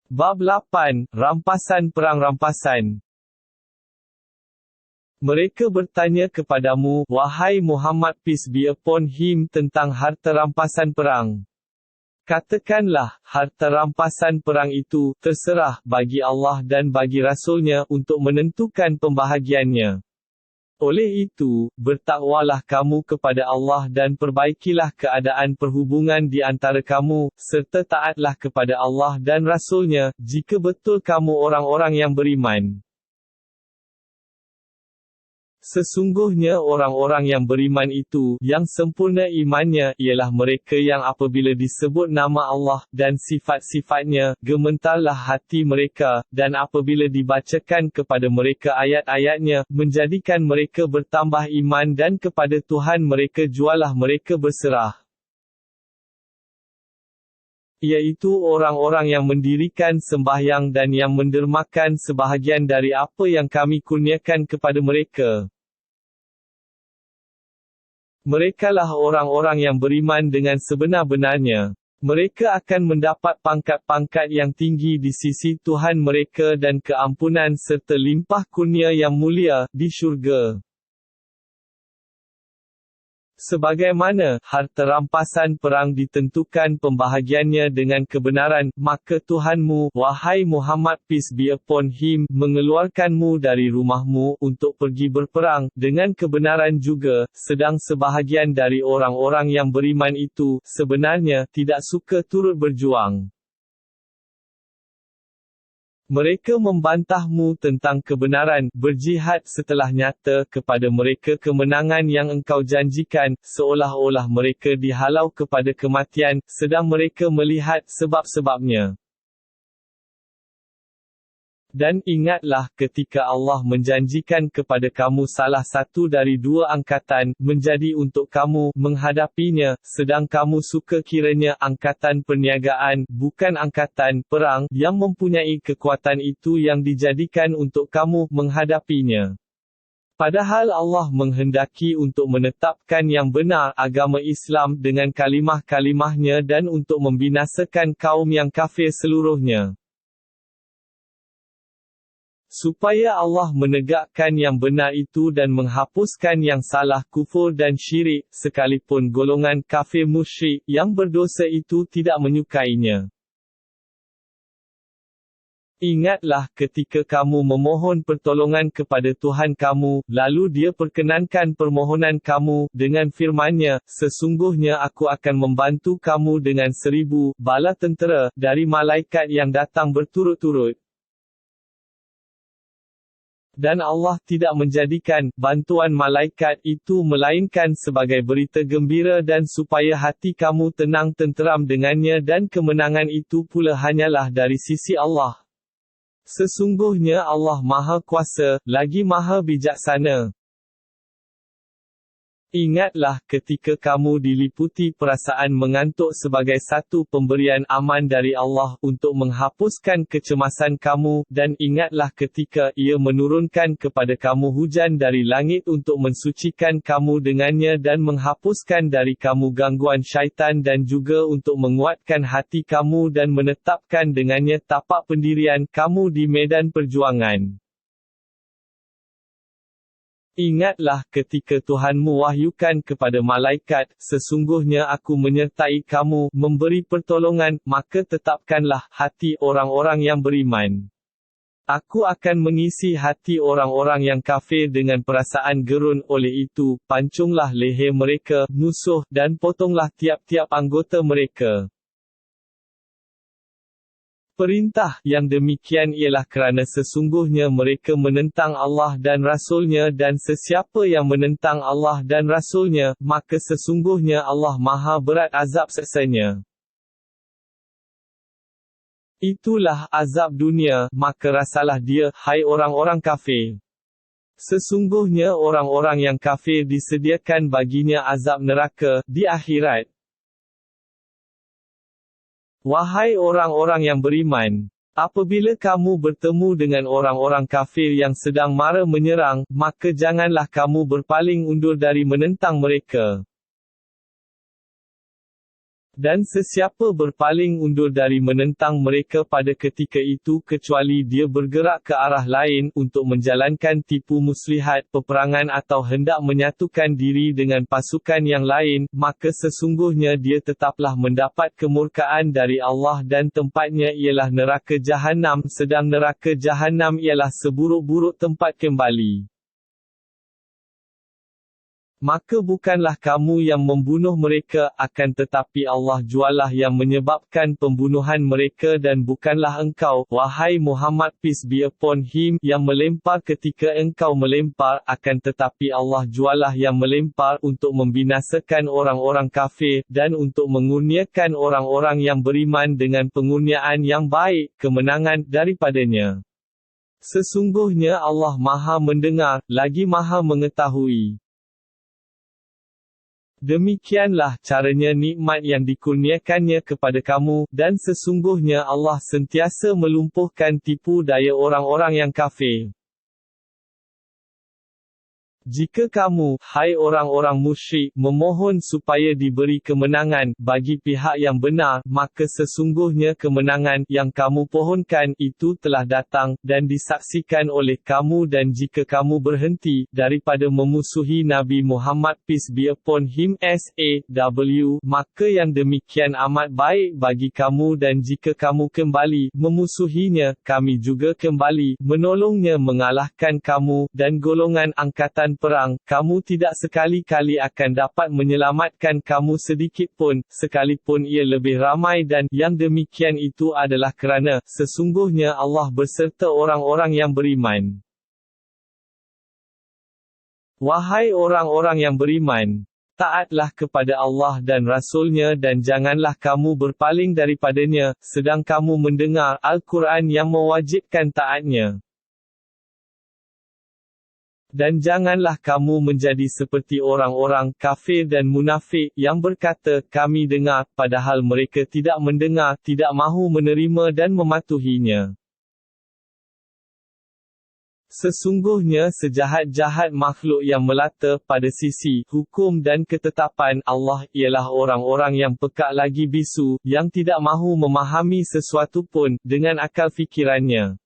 Bab 8, Rampasan Perang. Rampasan. Mereka bertanya kepadamu, wahai Muhammad peace be upon him, tentang harta rampasan perang. Katakanlah, harta rampasan perang itu, terserah, bagi Allah dan bagi Rasul-Nya untuk menentukan pembahagiannya. Oleh itu, bertakwalah kamu kepada Allah dan perbaikilah keadaan perhubungan di antara kamu, serta taatlah kepada Allah dan Rasul-Nya, jika betul kamu orang-orang yang beriman. Sesungguhnya orang-orang yang beriman itu, yang sempurna imannya, ialah mereka yang apabila disebut nama Allah, dan sifat-sifatnya, gementarlah hati mereka, dan apabila dibacakan kepada mereka ayat-ayatnya, menjadikan mereka bertambah iman dan kepada Tuhan mereka jualah mereka berserah. Iaitu orang-orang yang mendirikan sembahyang dan yang mendermakan sebahagian dari apa yang kami kurniakan kepada mereka. Merekalah orang-orang yang beriman dengan sebenar-benarnya. Mereka akan mendapat pangkat-pangkat yang tinggi di sisi Tuhan mereka dan keampunan serta limpah kurnia yang mulia di syurga. Sebagaimana harta rampasan perang ditentukan pembahagiannya dengan kebenaran, maka Tuhanmu, wahai Muhammad peace be upon him, mengeluarkanmu dari rumahmu untuk pergi berperang dengan kebenaran juga, sedang sebahagian dari orang-orang yang beriman itu sebenarnya tidak suka turut berjuang. Mereka membantahmu tentang kebenaran, berjihad setelah nyata kepada mereka kemenangan yang engkau janjikan, seolah-olah mereka dihalau kepada kematian, sedang mereka melihat sebab-sebabnya. Dan ingatlah ketika Allah menjanjikan kepada kamu salah satu dari dua angkatan, menjadi untuk kamu, menghadapinya, sedang kamu suka kiranya angkatan perniagaan, bukan angkatan perang, yang mempunyai kekuatan itu yang dijadikan untuk kamu, menghadapinya. Padahal Allah menghendaki untuk menetapkan yang benar agama Islam dengan kalimah-kalimahnya dan untuk membinasakan kaum yang kafir seluruhnya. Supaya Allah menegakkan yang benar itu dan menghapuskan yang salah kufur dan syirik, sekalipun golongan kafir musyrik, yang berdosa itu tidak menyukainya. Ingatlah ketika kamu memohon pertolongan kepada Tuhan kamu, lalu Dia perkenankan permohonan kamu, dengan firman-Nya, sesungguhnya aku akan membantu kamu dengan 1000 bala tentera, dari malaikat yang datang berturut-turut. Dan Allah tidak menjadikan bantuan malaikat itu melainkan sebagai berita gembira dan supaya hati kamu tenang tenteram dengannya dan kemenangan itu pula hanyalah dari sisi Allah. Sesungguhnya Allah Maha Kuasa, lagi Maha Bijaksana. Ingatlah ketika kamu diliputi perasaan mengantuk sebagai satu pemberian aman dari Allah untuk menghapuskan kecemasan kamu, dan ingatlah ketika Ia menurunkan kepada kamu hujan dari langit untuk mensucikan kamu dengannya dan menghapuskan dari kamu gangguan syaitan dan juga untuk menguatkan hati kamu dan menetapkan dengannya tapak pendirian kamu di medan perjuangan. Ingatlah ketika Tuhanmu wahyukan kepada malaikat, sesungguhnya aku menyertai kamu, memberi pertolongan, maka tetapkanlah hati orang-orang yang beriman. Aku akan mengisi hati orang-orang yang kafir dengan perasaan gerun, oleh itu, pancunglah leher mereka, musuh, dan potonglah tiap-tiap anggota mereka. Perintah yang demikian ialah kerana sesungguhnya mereka menentang Allah dan Rasul-Nya dan sesiapa yang menentang Allah dan Rasul-Nya, maka sesungguhnya Allah Maha berat azab seksanya. Itulah azab dunia, maka rasalah dia, hai orang-orang kafir. Sesungguhnya orang-orang yang kafir disediakan baginya azab neraka di akhirat. Wahai orang-orang yang beriman, apabila kamu bertemu dengan orang-orang kafir yang sedang mara menyerang, maka janganlah kamu berpaling undur dari menentang mereka. Dan sesiapa berpaling undur dari menentang mereka pada ketika itu kecuali dia bergerak ke arah lain untuk menjalankan tipu muslihat peperangan atau hendak menyatukan diri dengan pasukan yang lain, maka sesungguhnya dia tetaplah mendapat kemurkaan dari Allah dan tempatnya ialah neraka Jahannam, sedang neraka Jahannam ialah seburuk-buruk tempat kembali. Maka bukanlah kamu yang membunuh mereka, akan tetapi Allah jualah yang menyebabkan pembunuhan mereka dan bukanlah engkau, wahai Muhammad peace be upon him, yang melempar ketika engkau melempar, akan tetapi Allah jualah yang melempar untuk membinasakan orang-orang kafir, dan untuk mengurniakan orang-orang yang beriman dengan pengurniaan yang baik, kemenangan daripadanya. Sesungguhnya Allah Maha mendengar, lagi Maha mengetahui. Demikianlah caranya nikmat yang dikurniakannya kepada kamu, dan sesungguhnya Allah sentiasa melumpuhkan tipu daya orang-orang yang kafir. Jika kamu, hai orang-orang musyrik, memohon supaya diberi kemenangan bagi pihak yang benar, maka sesungguhnya kemenangan yang kamu pohonkan itu telah datang, dan disaksikan oleh kamu, dan jika kamu berhenti daripada memusuhi Nabi Muhammad peace be upon him SAW, maka yang demikian amat baik bagi kamu, dan jika kamu kembali memusuhinya, kami juga kembali menolongnya mengalahkan kamu, dan golongan angkatan perang, kamu tidak sekali-kali akan dapat menyelamatkan kamu sedikit pun, sekalipun ia lebih ramai, dan yang demikian itu adalah kerana sesungguhnya Allah berserta orang-orang yang beriman. Wahai orang-orang yang beriman, taatlah kepada Allah dan Rasul-Nya dan janganlah kamu berpaling daripadanya, sedang kamu mendengar Al-Quran yang mewajibkan taatnya. Dan janganlah kamu menjadi seperti orang-orang kafir dan munafik, yang berkata, kami dengar, padahal mereka tidak mendengar, tidak mahu menerima dan mematuhinya. Sesungguhnya sejahat-jahat makhluk yang melata pada sisi hukum dan ketetapan Allah ialah orang-orang yang pekak lagi bisu, yang tidak mahu memahami sesuatu pun dengan akal fikirannya.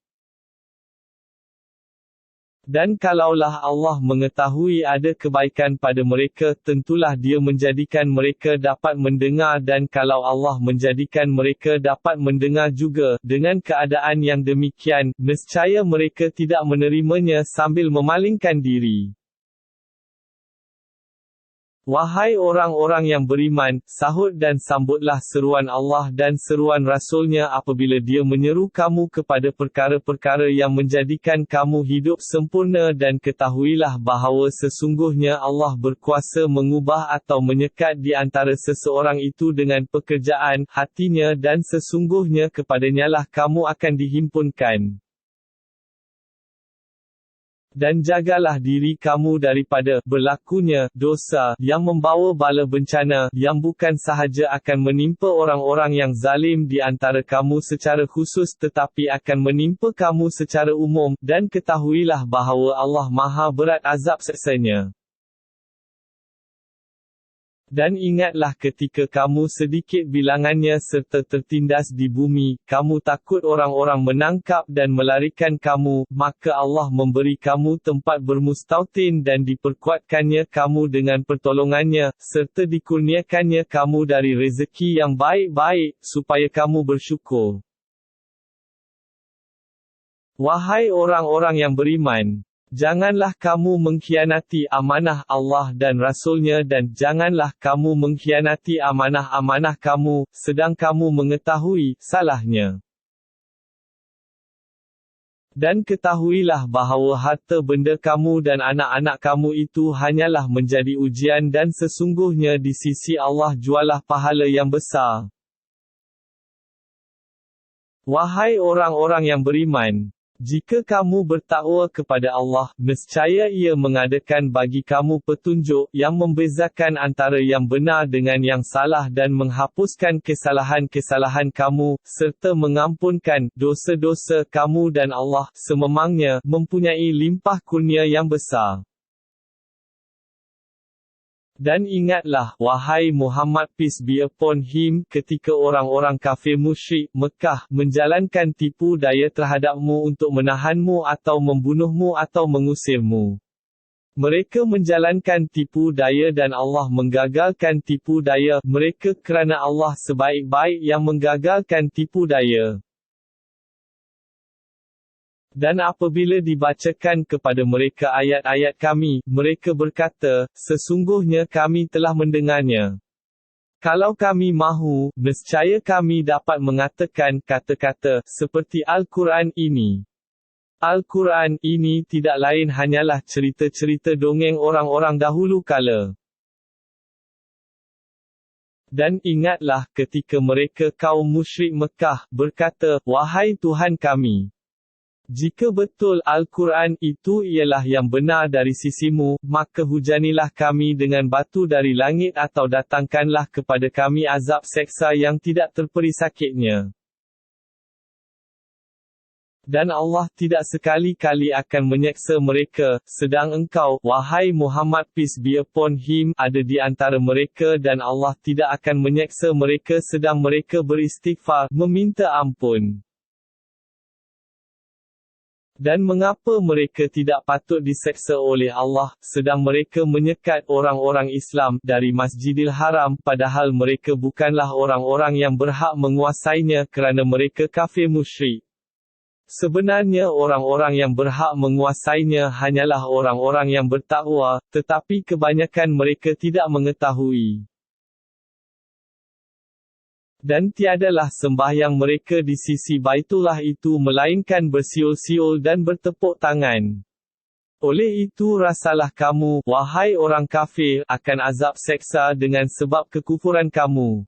Dan kalaulah Allah mengetahui ada kebaikan pada mereka, tentulah Dia menjadikan mereka dapat mendengar, dan kalau Allah menjadikan mereka dapat mendengar juga, dengan keadaan yang demikian, nescaya mereka tidak menerimanya sambil memalingkan diri. Wahai orang-orang yang beriman, sahut dan sambutlah seruan Allah dan seruan Rasul-Nya apabila Dia menyeru kamu kepada perkara-perkara yang menjadikan kamu hidup sempurna, dan ketahuilah bahawa sesungguhnya Allah berkuasa mengubah atau menyekat di antara seseorang itu dengan pekerjaan hatinya, dan sesungguhnya kepadanyalah kamu akan dihimpunkan. Dan jagalah diri kamu daripada berlakunya dosa yang membawa bala bencana, yang bukan sahaja akan menimpa orang-orang yang zalim di antara kamu secara khusus, tetapi akan menimpa kamu secara umum, dan ketahuilah bahawa Allah Maha berat azab siksanya. Dan ingatlah ketika kamu sedikit bilangannya serta tertindas di bumi, kamu takut orang-orang menangkap dan melarikan kamu, maka Allah memberi kamu tempat bermustautin dan diperkuatkannya kamu dengan pertolongannya, serta dikurniakannya kamu dari rezeki yang baik-baik, supaya kamu bersyukur. Wahai orang-orang yang beriman, janganlah kamu mengkhianati amanah Allah dan Rasul-Nya, dan janganlah kamu mengkhianati amanah-amanah kamu, sedang kamu mengetahui salahnya. Dan ketahuilah bahawa harta benda kamu dan anak-anak kamu itu hanyalah menjadi ujian, dan sesungguhnya di sisi Allah jualah pahala yang besar. Wahai orang-orang yang beriman, jika kamu bertakwa kepada Allah, nescaya Ia mengadakan bagi kamu petunjuk, yang membezakan antara yang benar dengan yang salah, dan menghapuskan kesalahan-kesalahan kamu, serta mengampunkan dosa-dosa kamu, dan Allah, sememangnya, mempunyai limpah kurnia yang besar. Dan ingatlah, wahai Muhammad peace be upon him, ketika orang-orang kafir musyrik Mekah menjalankan tipu daya terhadapmu untuk menahanmu atau membunuhmu atau mengusirmu. Mereka menjalankan tipu daya dan Allah menggagalkan tipu daya mereka kerana Allah sebaik-baik yang menggagalkan tipu daya. Dan apabila dibacakan kepada mereka ayat-ayat kami, mereka berkata, sesungguhnya kami telah mendengarnya. Kalau kami mahu, nescaya kami dapat mengatakan kata-kata seperti Al-Quran ini. Al-Quran ini tidak lain hanyalah cerita-cerita dongeng orang-orang dahulu kala. Dan ingatlah ketika mereka kaum musyrik Mekah berkata, wahai Tuhan kami, jika betul Al-Quran itu ialah yang benar dari sisimu, maka hujanilah kami dengan batu dari langit atau datangkanlah kepada kami azab seksa yang tidak terperi sakitnya. Dan Allah tidak sekali-kali akan menyeksa mereka, sedang engkau, wahai Muhammad peace be upon him, ada di antara mereka dan Allah tidak akan menyeksa mereka sedang mereka beristighfar, meminta ampun. Dan mengapa mereka tidak patut diseksa oleh Allah, sedang mereka menyekat orang-orang Islam dari Masjidil Haram, padahal mereka bukanlah orang-orang yang berhak menguasainya kerana mereka kafir musyrik. Sebenarnya orang-orang yang berhak menguasainya hanyalah orang-orang yang bertakwa, tetapi kebanyakan mereka tidak mengetahui. Dan tiadalah sembahyang mereka di sisi Baitullah itu melainkan bersiul-siul dan bertepuk tangan. Oleh itu rasalah kamu, wahai orang kafir, akan azab seksa dengan sebab kekufuran kamu.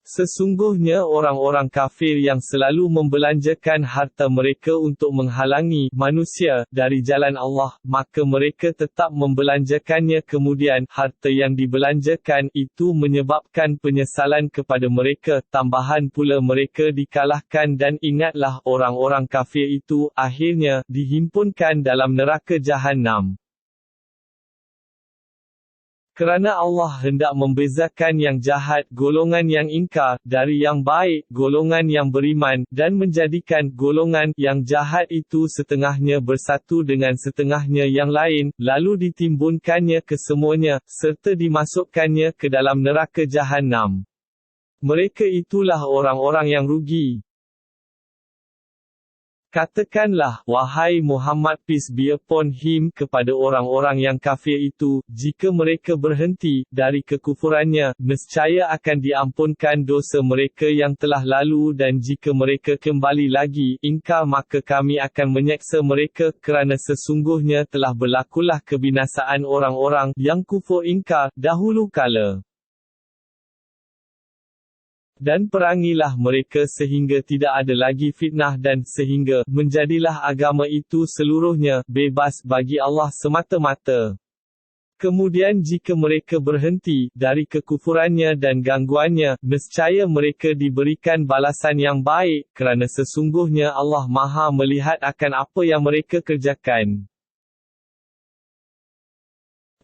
Sesungguhnya orang-orang kafir yang selalu membelanjakan harta mereka untuk menghalangi manusia dari jalan Allah, maka mereka tetap membelanjakannya kemudian harta yang dibelanjakan itu menyebabkan penyesalan kepada mereka, tambahan pula mereka dikalahkan dan ingatlah orang-orang kafir itu akhirnya dihimpunkan dalam neraka Jahannam. Kerana Allah hendak membezakan yang jahat, golongan yang ingkar, dari yang baik, golongan yang beriman, dan menjadikan golongan yang jahat itu setengahnya bersatu dengan setengahnya yang lain, lalu ditimbunkannya kesemuanya, serta dimasukkannya ke dalam neraka Jahannam. Mereka itulah orang-orang yang rugi. Katakanlah, wahai Muhammad peace be upon him, kepada orang-orang yang kafir itu, jika mereka berhenti dari kekufurannya, nescaya akan diampunkan dosa mereka yang telah lalu dan jika mereka kembali lagi ingkar maka kami akan menyeksa mereka kerana sesungguhnya telah berlakulah kebinasaan orang-orang yang kufur ingkar dahulu kala. Dan perangilah mereka sehingga tidak ada lagi fitnah dan sehingga menjadilah agama itu seluruhnya bebas bagi Allah semata-mata. Kemudian jika mereka berhenti dari kekufurannya dan gangguannya, nescaya mereka diberikan balasan yang baik, kerana sesungguhnya Allah Maha melihat akan apa yang mereka kerjakan.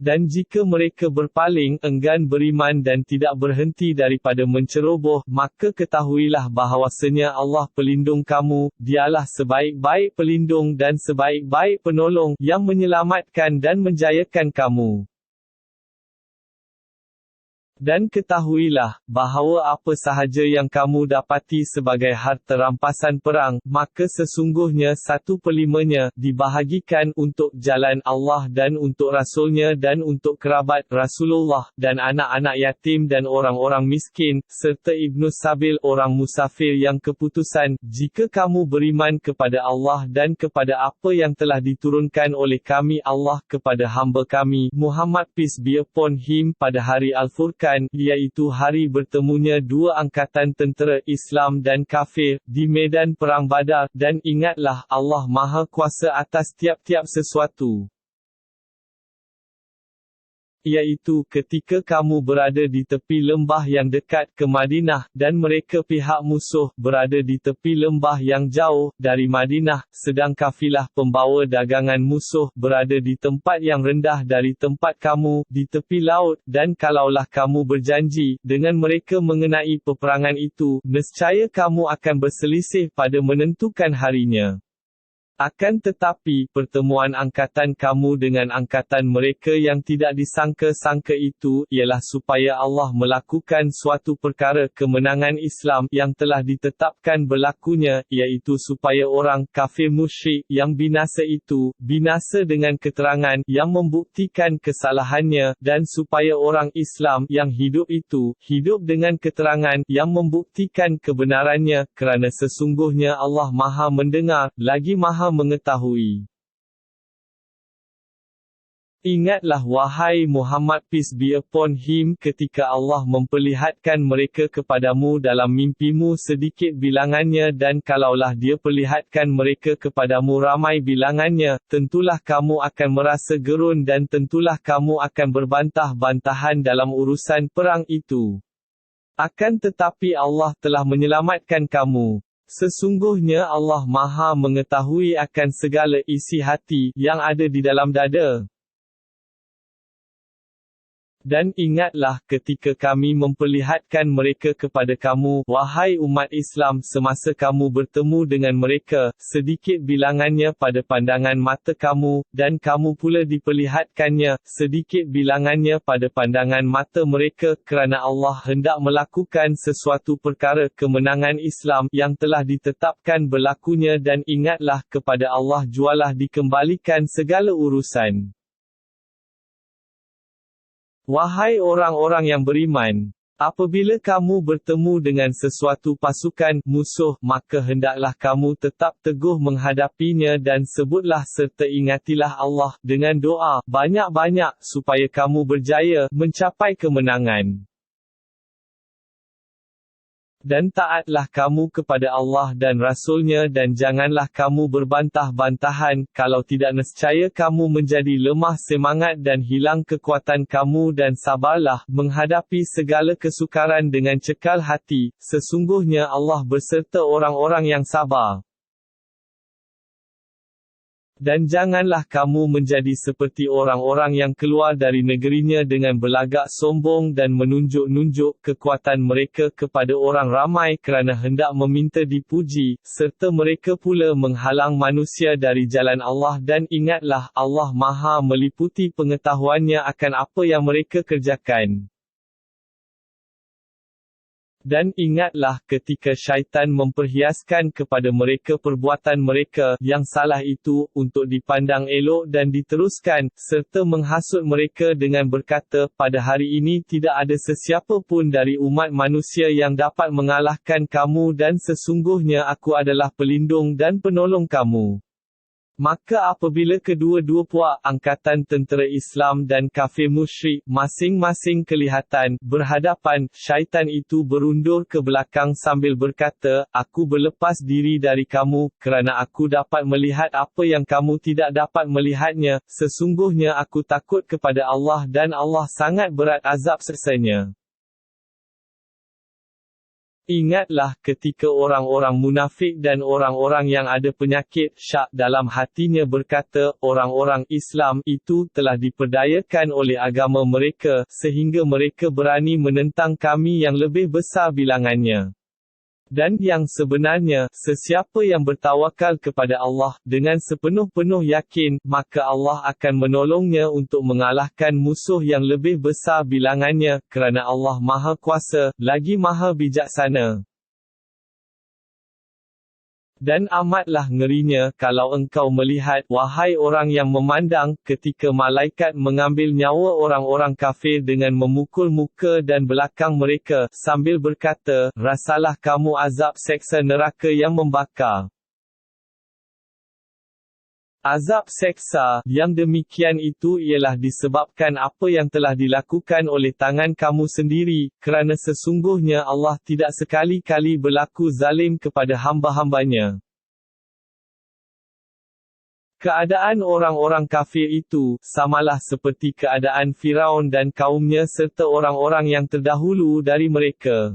Dan jika mereka berpaling, enggan beriman dan tidak berhenti daripada menceroboh, maka ketahuilah bahawasanya Allah pelindung kamu, dialah sebaik-baik pelindung dan sebaik-baik penolong, yang menyelamatkan dan menjayakan kamu. Dan ketahuilah, bahawa apa sahaja yang kamu dapati sebagai harta rampasan perang, maka sesungguhnya 1/5-nya, dibahagikan untuk jalan Allah dan untuk Rasulnya dan untuk kerabat Rasulullah, dan anak-anak yatim dan orang-orang miskin, serta Ibnu Sabil orang musafir yang keputusan, jika kamu beriman kepada Allah dan kepada apa yang telah diturunkan oleh kami Allah kepada hamba kami, Muhammad peace be upon him, pada hari Al-Furqan, iaitu hari bertemunya dua angkatan tentera Islam dan kafir, di medan Perang Badar, dan ingatlah, Allah Maha Kuasa atas tiap-tiap sesuatu. Iaitu ketika kamu berada di tepi lembah yang dekat ke Madinah, dan mereka pihak musuh berada di tepi lembah yang jauh dari Madinah, sedang kafilah pembawa dagangan musuh berada di tempat yang rendah dari tempat kamu, di tepi laut, dan kalaulah kamu berjanji dengan mereka mengenai peperangan itu, nescaya kamu akan berselisih pada menentukan harinya. Akan tetapi, pertemuan angkatan kamu dengan angkatan mereka yang tidak disangka-sangka itu, ialah supaya Allah melakukan suatu perkara kemenangan Islam yang telah ditetapkan berlakunya, iaitu supaya orang kafir musyrik yang binasa itu, binasa dengan keterangan yang membuktikan kesalahannya, dan supaya orang Islam yang hidup itu, hidup dengan keterangan yang membuktikan kebenarannya, kerana sesungguhnya Allah Maha mendengar, lagi Maha mengetahui. Ingatlah wahai Muhammad peace be upon him ketika Allah memperlihatkan mereka kepadamu dalam mimpimu sedikit bilangannya dan kalaulah dia perlihatkan mereka kepadamu ramai bilangannya, tentulah kamu akan merasa gerun dan tentulah kamu akan berbantah-bantahan dalam urusan perang itu. Akan tetapi Allah telah menyelamatkan kamu. Sesungguhnya Allah Maha mengetahui akan segala isi hati yang ada di dalam dada. Dan ingatlah ketika kami memperlihatkan mereka kepada kamu, wahai umat Islam, semasa kamu bertemu dengan mereka, sedikit bilangannya pada pandangan mata kamu, dan kamu pula diperlihatkannya, sedikit bilangannya pada pandangan mata mereka, kerana Allah hendak melakukan sesuatu perkara kemenangan Islam yang telah ditetapkan berlakunya dan ingatlah kepada Allah jualah dikembalikan segala urusan. Wahai orang-orang yang beriman, apabila kamu bertemu dengan sesuatu pasukan musuh, maka hendaklah kamu tetap teguh menghadapinya dan sebutlah serta ingatilah Allah dengan doa banyak-banyak supaya kamu berjaya mencapai kemenangan. Dan taatlah kamu kepada Allah dan Rasul-Nya dan janganlah kamu berbantah-bantahan, kalau tidak nescaya kamu menjadi lemah semangat dan hilang kekuatan kamu dan sabarlah, menghadapi segala kesukaran dengan cekal hati, sesungguhnya Allah berserta orang-orang yang sabar. Dan janganlah kamu menjadi seperti orang-orang yang keluar dari negerinya dengan berlagak sombong dan menunjuk-nunjuk kekuatan mereka kepada orang ramai kerana hendak meminta dipuji, serta mereka pula menghalang manusia dari jalan Allah dan ingatlah, Allah Maha meliputi pengetahuannya akan apa yang mereka kerjakan. Dan ingatlah ketika syaitan memperhiaskan kepada mereka perbuatan mereka yang salah itu, untuk dipandang elok dan diteruskan, serta menghasut mereka dengan berkata, pada hari ini tidak ada sesiapa pun dari umat manusia yang dapat mengalahkan kamu dan sesungguhnya aku adalah pelindung dan penolong kamu. Maka apabila kedua-dua puak angkatan tentera Islam dan kafir musyrik, masing-masing kelihatan berhadapan, syaitan itu berundur ke belakang sambil berkata, aku berlepas diri dari kamu, kerana aku dapat melihat apa yang kamu tidak dapat melihatnya, sesungguhnya aku takut kepada Allah dan Allah sangat berat azab siksanya. Ingatlah ketika orang-orang munafik dan orang-orang yang ada penyakit syak dalam hatinya berkata, orang-orang Islam itu telah diperdayakan oleh agama mereka, sehingga mereka berani menentang kami yang lebih besar bilangannya. Dan yang sebenarnya, sesiapa yang bertawakal kepada Allah, dengan sepenuh-penuh yakin, maka Allah akan menolongnya untuk mengalahkan musuh yang lebih besar bilangannya, kerana Allah Maha Kuasa, lagi Maha Bijaksana. Dan amatlah ngerinya kalau engkau melihat, wahai orang yang memandang, ketika malaikat mengambil nyawa orang-orang kafir dengan memukul muka dan belakang mereka, sambil berkata, rasalah kamu azab seksa neraka yang membakar. Azab seksa yang demikian itu ialah disebabkan apa yang telah dilakukan oleh tangan kamu sendiri, kerana sesungguhnya Allah tidak sekali-kali berlaku zalim kepada hamba-hambanya. Keadaan orang-orang kafir itu, samalah seperti keadaan Firaun dan kaumnya serta orang-orang yang terdahulu dari mereka.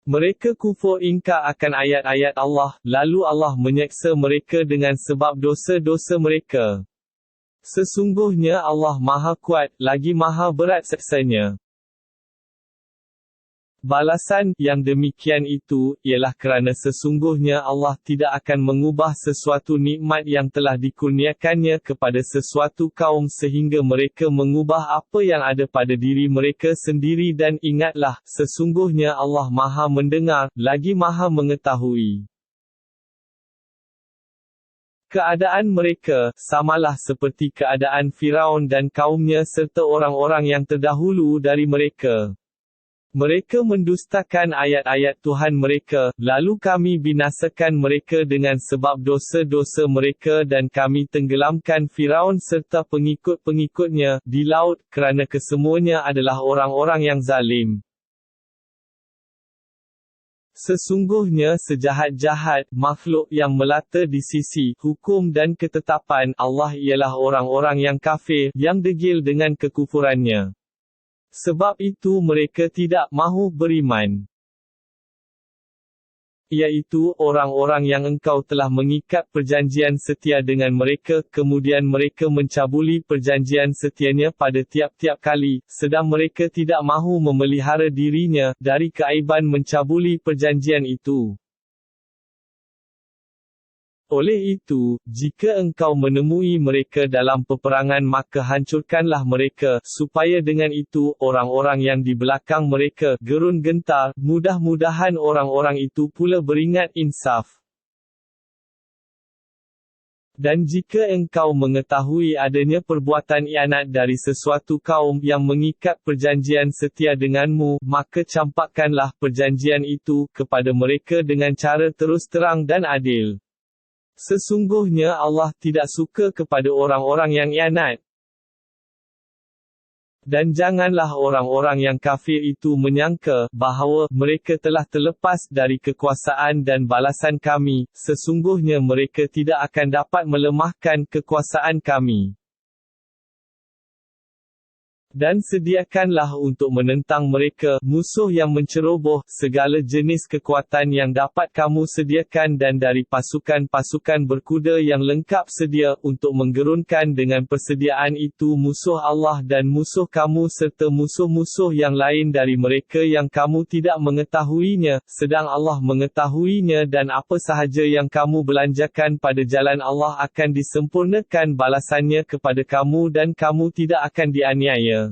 Mereka kufur ingkar akan ayat-ayat Allah, lalu Allah menyeksa mereka dengan sebab dosa-dosa mereka. Sesungguhnya Allah Maha Kuat, lagi Maha Berat siksanya. Balasan yang demikian itu, ialah kerana sesungguhnya Allah tidak akan mengubah sesuatu nikmat yang telah dikurniakannya kepada sesuatu kaum sehingga mereka mengubah apa yang ada pada diri mereka sendiri dan ingatlah, sesungguhnya Allah Maha Mendengar, lagi Maha Mengetahui. Keadaan mereka, samalah seperti keadaan Firaun dan kaumnya serta orang-orang yang terdahulu dari mereka. Mereka mendustakan ayat-ayat Tuhan mereka, lalu kami binasakan mereka dengan sebab dosa-dosa mereka dan kami tenggelamkan Firaun serta pengikut-pengikutnya di laut, kerana kesemuanya adalah orang-orang yang zalim. Sesungguhnya sejahat-jahat makhluk yang melata di sisi hukum dan ketetapan Allah ialah orang-orang yang kafir, yang degil dengan kekufurannya. Sebab itu mereka tidak mahu beriman. Iaitu orang-orang yang engkau telah mengikat perjanjian setia dengan mereka, kemudian mereka mencabuli perjanjian setianya pada tiap-tiap kali, sedang mereka tidak mahu memelihara dirinya dari keaiban mencabuli perjanjian itu. Oleh itu, jika engkau menemui mereka dalam peperangan maka hancurkanlah mereka, supaya dengan itu, orang-orang yang di belakang mereka gerun gentar, mudah-mudahan orang-orang itu pula beringat insaf. Dan jika engkau mengetahui adanya perbuatan ianat dari sesuatu kaum yang mengikat perjanjian setia denganmu, maka campakkanlah perjanjian itu kepada mereka dengan cara terus terang dan adil. Sesungguhnya Allah tidak suka kepada orang-orang yang ianat. Dan janganlah orang-orang yang kafir itu menyangka bahawa mereka telah terlepas dari kekuasaan dan balasan kami, sesungguhnya mereka tidak akan dapat melemahkan kekuasaan kami. Dan sediakanlah untuk menentang mereka, musuh yang menceroboh, segala jenis kekuatan yang dapat kamu sediakan dan dari pasukan-pasukan berkuda yang lengkap sedia, untuk menggerunkan dengan persediaan itu musuh Allah dan musuh kamu serta musuh-musuh yang lain dari mereka yang kamu tidak mengetahuinya, sedang Allah mengetahuinya dan apa sahaja yang kamu belanjakan pada jalan Allah akan disempurnakan balasannya kepada kamu dan kamu tidak akan dianiaya.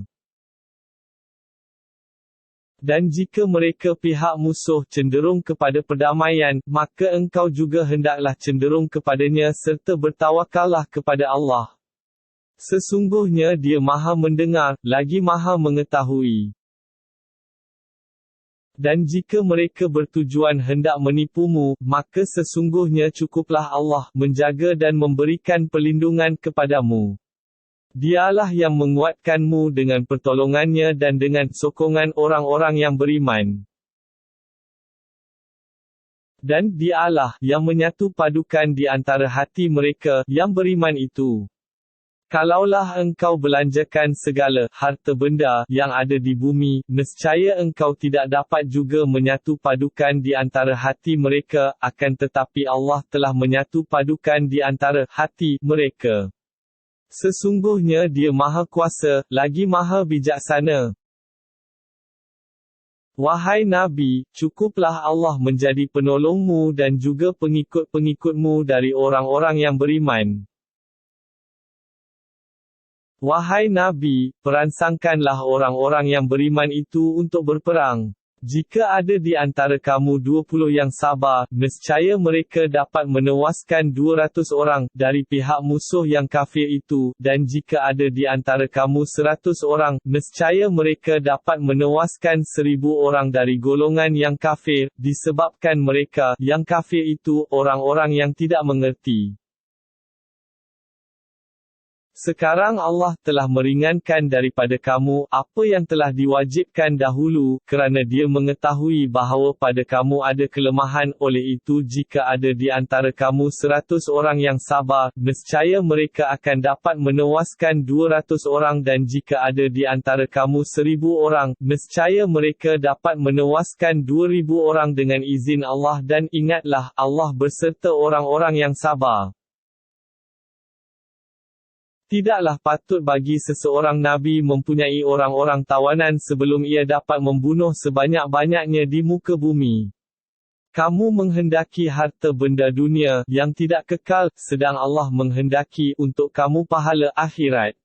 Dan jika mereka pihak musuh cenderung kepada perdamaian, maka engkau juga hendaklah cenderung kepadanya serta bertawakallah kepada Allah. Sesungguhnya Dia Maha Mendengar, lagi Maha Mengetahui. Dan jika mereka bertujuan hendak menipumu, maka sesungguhnya cukuplah Allah menjaga dan memberikan perlindungan kepadamu. Dialah yang menguatkanmu dengan pertolongannya dan dengan sokongan orang-orang yang beriman. Dan Dialah yang menyatu padukan di antara hati mereka yang beriman itu. Kalaulah engkau belanjakan segala harta benda yang ada di bumi, nescaya engkau tidak dapat juga menyatu padukan di antara hati mereka, akan tetapi Allah telah menyatu padukan di antara hati mereka. Sesungguhnya Dia Maha Kuasa, lagi Maha Bijaksana. Wahai Nabi, cukuplah Allah menjadi penolongmu dan juga pengikut-pengikutmu dari orang-orang yang beriman. Wahai Nabi, peransangkanlah orang-orang yang beriman itu untuk berperang. Jika ada di antara kamu 20 yang sabar, nescaya mereka dapat menewaskan 200 orang dari pihak musuh yang kafir itu, dan jika ada di antara kamu 100 orang, nescaya mereka dapat menewaskan 1000 orang dari golongan yang kafir, disebabkan mereka yang kafir itu orang-orang yang tidak mengerti. Sekarang Allah telah meringankan daripada kamu apa yang telah diwajibkan dahulu, kerana Dia mengetahui bahawa pada kamu ada kelemahan. Oleh itu jika ada di antara kamu 100 orang yang sabar, nescaya mereka akan dapat menewaskan 200 orang, dan jika ada di antara kamu 1000 orang, nescaya mereka dapat menewaskan 2000 orang dengan izin Allah. Dan ingatlah, Allah berserta orang-orang yang sabar. Tidaklah patut bagi seseorang Nabi mempunyai orang-orang tawanan sebelum ia dapat membunuh sebanyak-banyaknya di muka bumi. Kamu menghendaki harta benda dunia, yang tidak kekal, sedang Allah menghendaki untuk kamu pahala akhirat.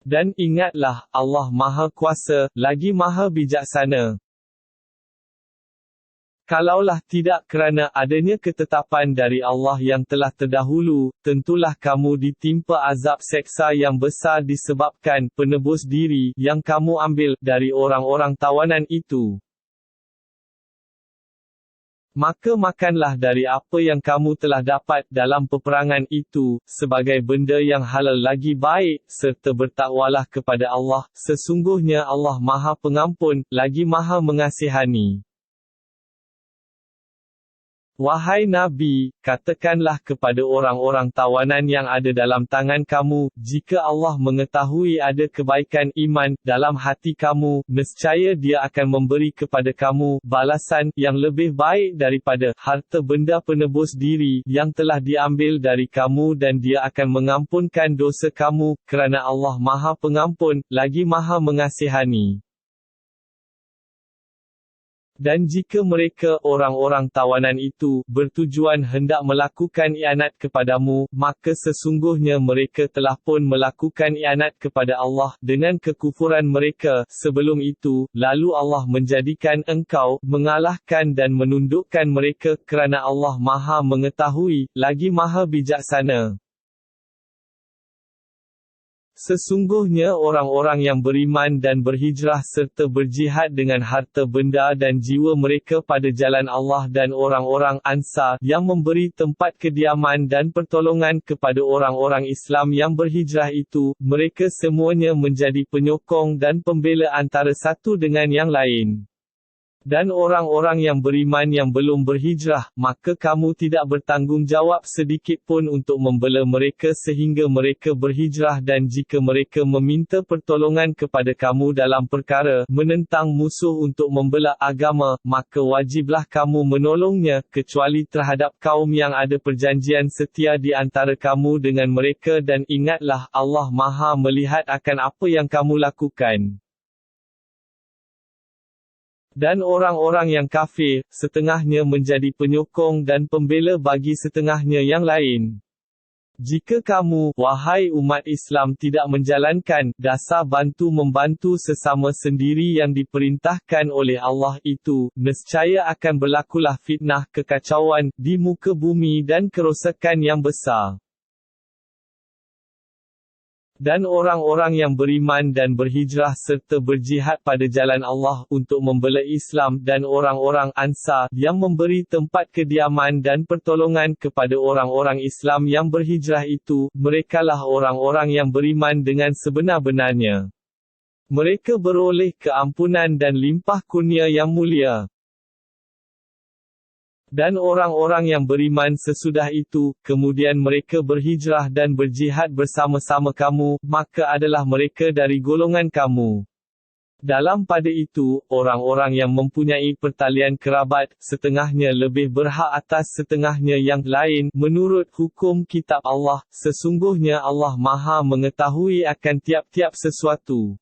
Dan ingatlah, Allah Maha Kuasa, lagi Maha Bijaksana. Kalaulah tidak kerana adanya ketetapan dari Allah yang telah terdahulu, tentulah kamu ditimpa azab seksa yang besar disebabkan penebus diri yang kamu ambil dari orang-orang tawanan itu. Maka makanlah dari apa yang kamu telah dapat dalam peperangan itu, sebagai benda yang halal lagi baik, serta bertakwalah kepada Allah, sesungguhnya Allah Maha Pengampun, lagi Maha Mengasihani. Wahai Nabi, katakanlah kepada orang-orang tawanan yang ada dalam tangan kamu, jika Allah mengetahui ada kebaikan iman dalam hati kamu, nescaya Dia akan memberi kepada kamu balasan yang lebih baik daripada harta benda penebus diri yang telah diambil dari kamu, dan Dia akan mengampunkan dosa kamu, kerana Allah Maha Pengampun, lagi Maha Mengasihani. Dan jika mereka, orang-orang tawanan itu, bertujuan hendak melakukan ianat kepadamu, maka sesungguhnya mereka telah pun melakukan ianat kepada Allah, dengan kekufuran mereka, sebelum itu, lalu Allah menjadikan engkau, mengalahkan dan menundukkan mereka, kerana Allah Maha Mengetahui, lagi Maha Bijaksana. Sesungguhnya orang-orang yang beriman dan berhijrah serta berjihad dengan harta benda dan jiwa mereka pada jalan Allah, dan orang-orang Ansar yang memberi tempat kediaman dan pertolongan kepada orang-orang Islam yang berhijrah itu, mereka semuanya menjadi penyokong dan pembela antara satu dengan yang lain. Dan orang-orang yang beriman yang belum berhijrah, maka kamu tidak bertanggungjawab sedikit pun untuk membela mereka sehingga mereka berhijrah, dan jika mereka meminta pertolongan kepada kamu dalam perkara menentang musuh untuk membela agama, maka wajiblah kamu menolongnya, kecuali terhadap kaum yang ada perjanjian setia di antara kamu dengan mereka. Dan ingatlah, Allah Maha melihat akan apa yang kamu lakukan. Dan orang-orang yang kafir, setengahnya menjadi penyokong dan pembela bagi setengahnya yang lain. Jika kamu, wahai umat Islam, tidak menjalankan dasar bantu-membantu sesama sendiri yang diperintahkan oleh Allah itu, nescaya akan berlakulah fitnah, kekacauan di muka bumi dan kerosakan yang besar. Dan orang-orang yang beriman dan berhijrah serta berjihad pada jalan Allah untuk membela Islam, dan orang-orang Ansar yang memberi tempat kediaman dan pertolongan kepada orang-orang Islam yang berhijrah itu, merekalah orang-orang yang beriman dengan sebenar-benarnya. Mereka beroleh keampunan dan limpah kurnia yang mulia. Dan orang-orang yang beriman sesudah itu, kemudian mereka berhijrah dan berjihad bersama-sama kamu, maka adalah mereka dari golongan kamu. Dalam pada itu, orang-orang yang mempunyai pertalian kerabat, setengahnya lebih berhak atas setengahnya yang lain, menurut hukum kitab Allah. Sesungguhnya Allah Maha Mengetahui akan tiap-tiap sesuatu.